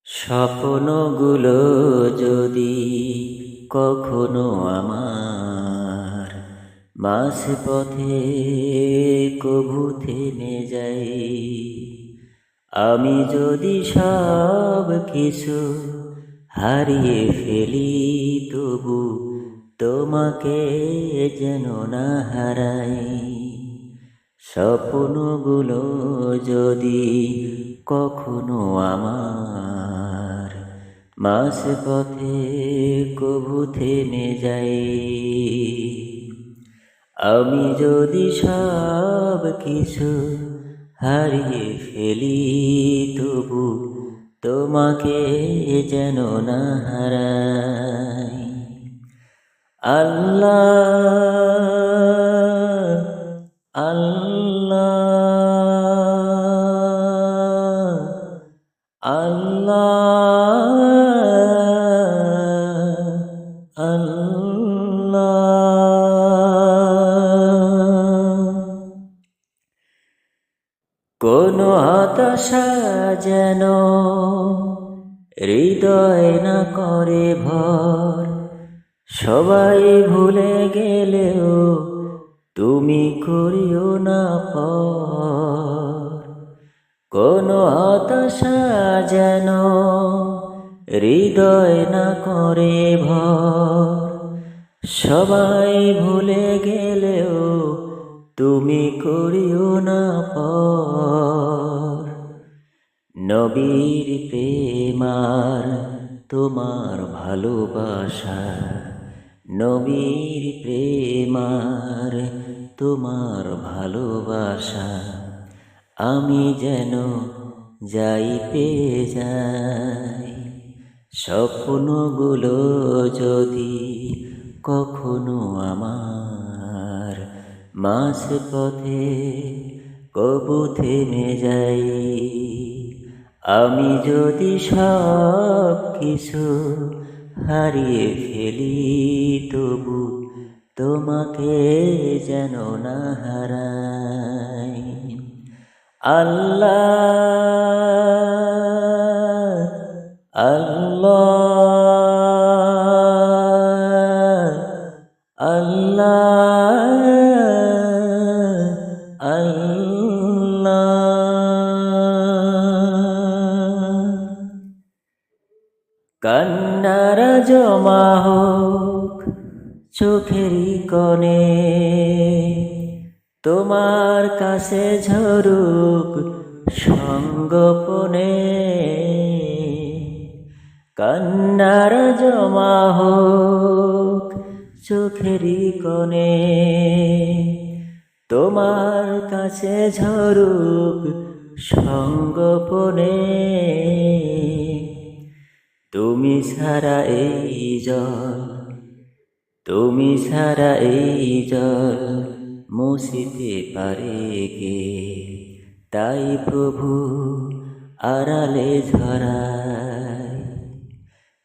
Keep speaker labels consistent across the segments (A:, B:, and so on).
A: স্বপ্নগুলো যদি কখনো আমার মাঝপথে কভু থেমে যায়, আমি যদি সব কিছু হারিয়ে ফেলি, তবু তোমাকে যেন না হারাই। স্বপ্নগুলো যদি কখনো আমার মাঝপথে কভু থেমে যায়, আমি যদি সব কিছু হারিয়ে ফেলি, তবু তোমাকে যেন না হারাই। আল্লাহ আল্লাহ আল্লাহ আল্লাহ। কোনো হতাশা যেন হৃদয় না করে ভর, সবাই ভুলে গেলেও তুমি করিও না পর। কোনো হতাশা যেন হৃদয় না করে ভর, সবাই ভুলে গেলেও তুমি করিও না পর। নবীর প্রেমার তোমার ভালোবাসা, নবীর প্রেমার তোমার ভালোবাসা, আমি যেন যাই পেয়ে যাই। স্বপ্নগুলো যদি কখনো আমার মাঝপথে কভু থেমে যাই, আমি যদি সব কিছু হারিয়ে ফেলি, তবু তোমাকে যেন না হারাই। আল্লাহ আল্লাহ আল্লাহ আল্লাহ। কান্নারা জমা হোক চোখেরই কোণে, তোমার কাছে ঝরুক সঙ্গোপনে। কান্নারা জমা হোক চোখেরই কোণে, তোমার কাছে ঝরুক সঙ্গোপনে। তুমি ছাড়া এই জল, তুমি ছাড়া এই জল মুছিতে পারে কে? তাই প্রভু আড়ালে ঝরায়।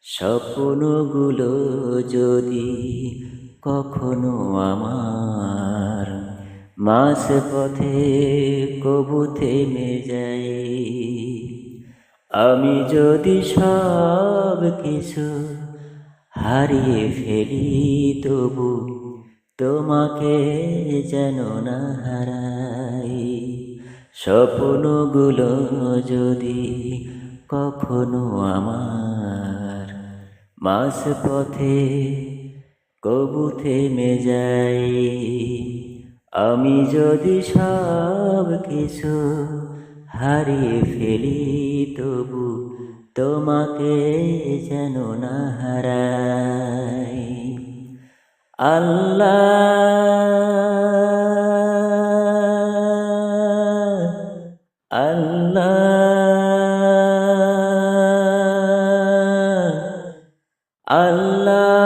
A: স্বপ্নগুলো যদি কখনো আমার মাঝপথে কভু থেমে যায়, আমি যদি সব কিছু হারিয়ে ফেলি, তবু তোমাকে যেন না হারাই। স্বপ্নগুলো যদি কখনো আমার মাঝপথে কভু থেমে যায়, আমি যদি সব কিছু হারিয়ে ফেলি, তবু তোমাকে যেন না হারাই। আল্লাহ আল্লাহ আল্লাহ।